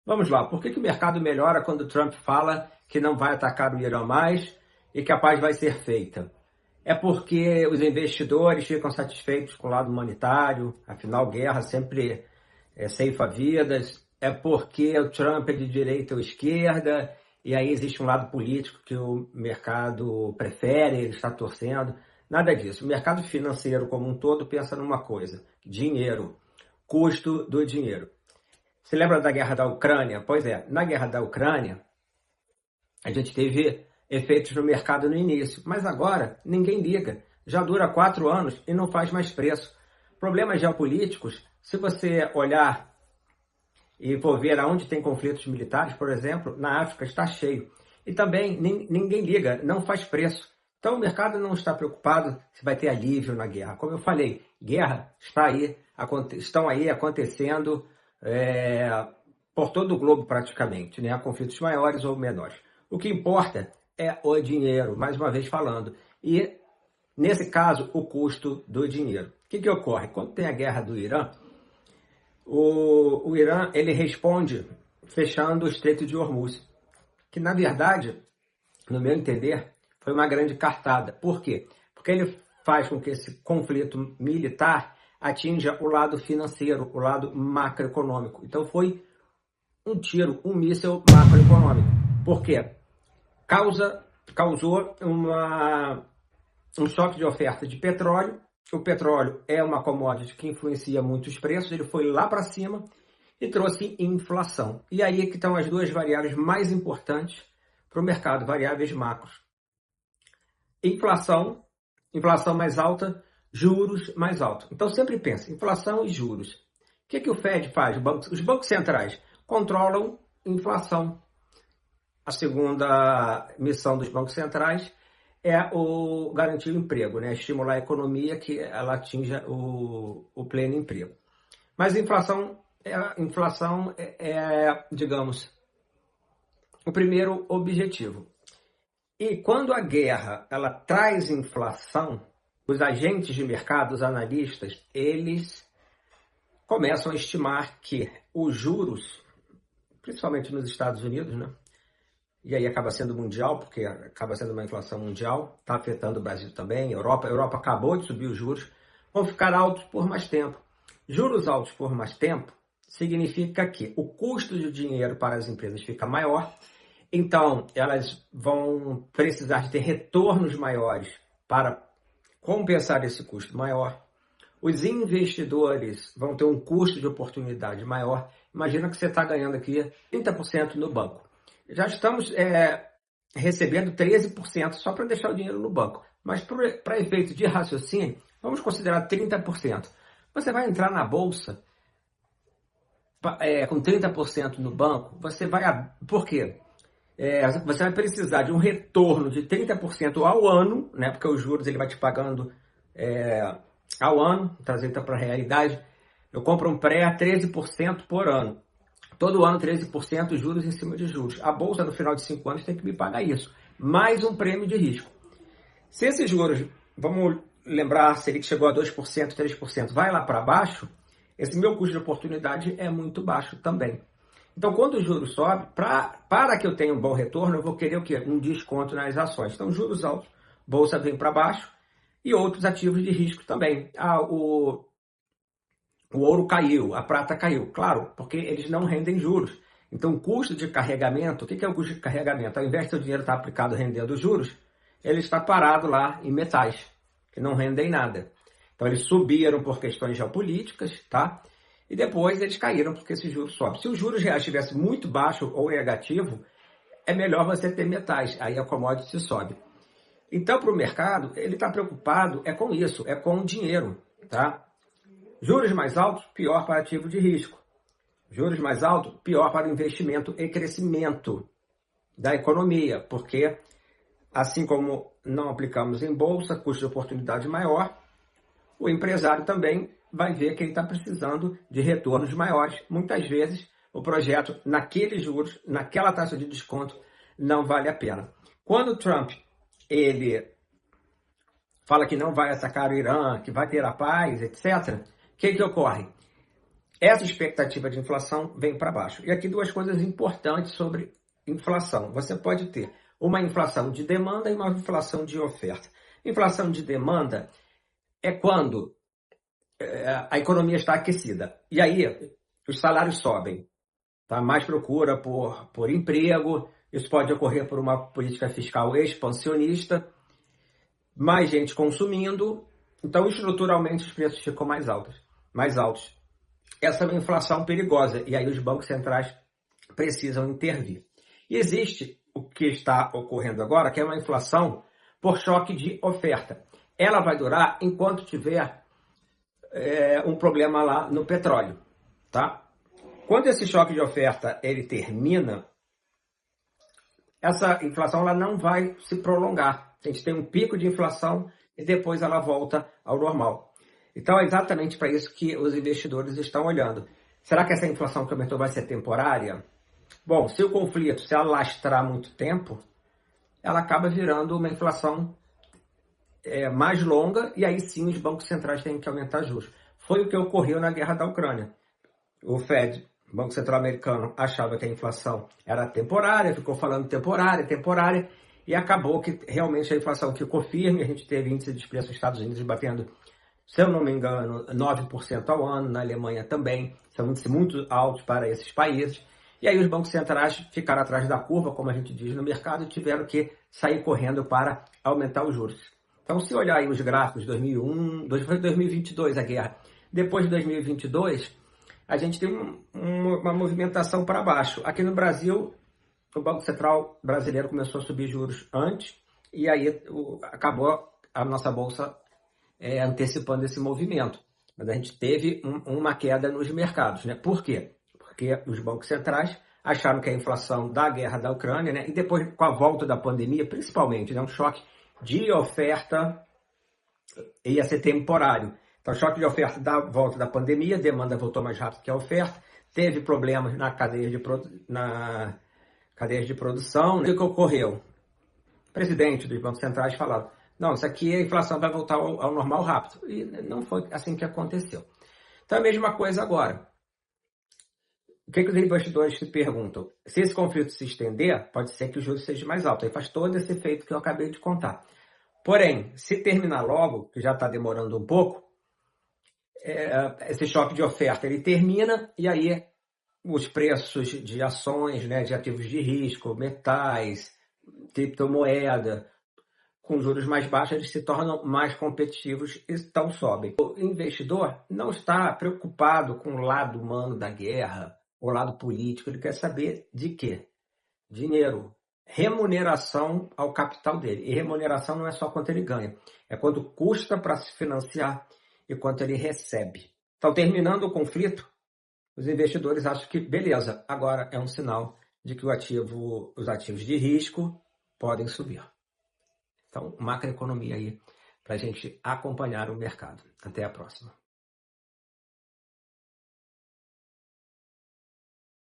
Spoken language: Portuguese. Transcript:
Vamos lá, por que o mercado melhora quando o Trump fala que não vai atacar o Irã mais e que a paz vai ser feita? É porque os investidores ficam satisfeitos com o lado humanitário, afinal, guerra sempre ceifa vidas. É porque o Trump é de direita ou esquerda, e aí existe um lado político que o mercado prefere, ele está torcendo. Nada disso. O mercado financeiro como um todo pensa numa coisa: dinheiro, custo do dinheiro. Você lembra da guerra da Ucrânia? Pois é, na guerra da Ucrânia, a gente teve efeitos no mercado no início, mas agora ninguém liga. Já dura 4 anos e não faz mais preço. Problemas geopolíticos, se você olhar e for ver aonde tem conflitos militares, por exemplo, na África está cheio. E também ninguém liga, não faz preço. Então o mercado não está preocupado se vai ter alívio na guerra. Como eu falei, guerra está aí, estão aí acontecendo por todo o globo praticamente, né? Conflitos maiores ou menores. O que importa é o dinheiro, mais uma vez falando. E, nesse caso, o custo do dinheiro. O que ocorre? Quando tem a guerra do Irã, o Irã ele responde fechando o Estreito de Hormuz, que, na verdade, no meu entender, foi uma grande cartada. Por quê? Porque ele faz com que esse conflito militar atinja o lado financeiro, o lado macroeconômico. Então foi um tiro, um míssil macroeconômico. Por quê? Causou um choque de oferta de petróleo. O petróleo é uma commodity que influencia muito os preços, ele foi lá para cima e trouxe inflação. E aí é que estão as duas variáveis mais importantes para o mercado, variáveis macros. Inflação mais alta, juros mais altos. Então sempre pensa, inflação e juros. O que o Fed faz? Os bancos centrais controlam inflação. A segunda missão dos bancos centrais é o garantir o emprego, né? Estimular a economia que ela atinja o pleno emprego. Mas a inflação é, digamos, o primeiro objetivo. E quando a guerra ela traz inflação, os agentes de mercado, os analistas, eles começam a estimar que os juros, principalmente nos Estados Unidos, né? E aí acaba sendo mundial, porque acaba sendo uma inflação mundial, está afetando o Brasil também, a Europa acabou de subir os juros, vão ficar altos por mais tempo. Juros altos por mais tempo significa que o custo de dinheiro para as empresas fica maior, então elas vão precisar de ter retornos maiores para compensar esse custo maior. Os investidores vão ter um custo de oportunidade maior. Imagina que você está ganhando aqui 30% no banco. Já estamos recebendo 13% só para deixar o dinheiro no banco. Mas para efeito de raciocínio, vamos considerar 30%. Você vai entrar na bolsa com 30% no banco, você vai... Por quê? Você vai precisar de um retorno de 30% ao ano, né? Porque os juros ele vai te pagando ao ano, trazendo para a realidade. Eu compro um pré a 13% por ano. Todo ano 13% juros em cima de juros. A bolsa no final de 5 anos tem que me pagar isso. Mais um prêmio de risco. Se esses juros, vamos lembrar, se ele chegou a 2%, 3%, vai lá para baixo, esse meu custo de oportunidade é muito baixo também. Então, quando o juros sobe, para que eu tenha um bom retorno, eu vou querer o quê? Um desconto nas ações. Então, juros altos, bolsa vem para baixo e outros ativos de risco também. O ouro caiu, a prata caiu. Claro, porque eles não rendem juros. Então, o custo de carregamento, o que é o custo de carregamento? Ao invés de o dinheiro estar aplicado rendendo juros, ele está parado lá em metais, que não rendem nada. Então, eles subiram por questões geopolíticas, tá? E depois eles caíram porque esse juros sobe. Se os juros reais estivesse muito baixo ou negativo, é melhor você ter metais. Aí a commodity sobe. Então, para o mercado, ele está preocupado com isso, com o dinheiro, tá? Juros mais altos, pior para ativo de risco. Juros mais altos, pior para o investimento e crescimento da economia, porque assim como não aplicamos em bolsa, custo de oportunidade maior, o empresário também vai ver que ele está precisando de retornos maiores. Muitas vezes, o projeto, naqueles juros, naquela taxa de desconto, não vale a pena. Quando o Trump ele fala que não vai atacar o Irã, que vai ter a paz, etc., o que ocorre? essa expectativa de inflação vem para baixo. E aqui duas coisas importantes sobre inflação. Você pode ter uma inflação de demanda e uma inflação de oferta. Inflação de demanda é quando a economia está aquecida. E aí os salários sobem. Tá? Mais procura por emprego. Isso pode ocorrer por uma política fiscal expansionista. Mais gente consumindo. Então, estruturalmente, os preços ficam mais altos. Essa é uma inflação perigosa. E aí os bancos centrais precisam intervir. E existe o que está ocorrendo agora, que é uma inflação por choque de oferta. Ela vai durar enquanto tiver um problema lá no petróleo, tá? Quando esse choque de oferta ele termina, essa inflação ela não vai se prolongar. A gente tem um pico de inflação e depois ela volta ao normal. Então é exatamente para isso que os investidores estão olhando. Será que essa inflação que aumentou vai ser temporária? Bom, se o conflito se alastrar muito tempo, ela acaba virando uma inflação mais longa e aí sim os bancos centrais têm que aumentar juros. Foi o que ocorreu na guerra da Ucrânia. O Fed, o Banco Central Americano, achava que a inflação era temporária, ficou falando temporária, e acabou que realmente a inflação ficou firme. A gente teve índice de preço nos Estados Unidos batendo, se eu não me engano, 9% ao ano, na Alemanha também. São índices muito altos para esses países. E aí os bancos centrais ficaram atrás da curva, como a gente diz no mercado, e tiveram que sair correndo para aumentar os juros. Então, se olhar aí os gráficos de 2001, foi 2022 a guerra. Depois de 2022, a gente tem uma movimentação para baixo. Aqui no Brasil, o Banco Central brasileiro começou a subir juros antes, e aí acabou a nossa Bolsa antecipando esse movimento. Mas a gente teve uma queda nos mercados, né? Por quê? Porque os bancos centrais acharam que a inflação da guerra da Ucrânia, né, e depois com a volta da pandemia, principalmente, né, um choque de oferta ia ser temporário. Então, choque de oferta da volta da pandemia, a demanda voltou mais rápido que a oferta, teve problemas na cadeia de produção. Né? O que ocorreu? O presidente dos bancos centrais falou, não, isso aqui a inflação vai voltar ao normal rápido. E não foi assim que aconteceu. Então, a mesma coisa agora. O que os investidores se perguntam? Se esse conflito se estender, pode ser que o juros seja mais alto. Aí faz todo esse efeito que eu acabei de contar. Porém, se terminar logo, que já está demorando um pouco, esse choque de oferta ele termina e aí os preços de ações, né, de ativos de risco, metais, criptomoeda, com juros mais baixos, eles se tornam mais competitivos e então sobem. O investidor não está preocupado com o lado humano da guerra, o lado político, ele quer saber de quê? Dinheiro, remuneração ao capital dele. E remuneração não é só quanto ele ganha, é quanto custa para se financiar e quanto ele recebe. Então, terminando o conflito, os investidores acham que, beleza, agora é um sinal de que os ativos de risco podem subir. Então, macroeconomia aí para a gente acompanhar o mercado. Até a próxima.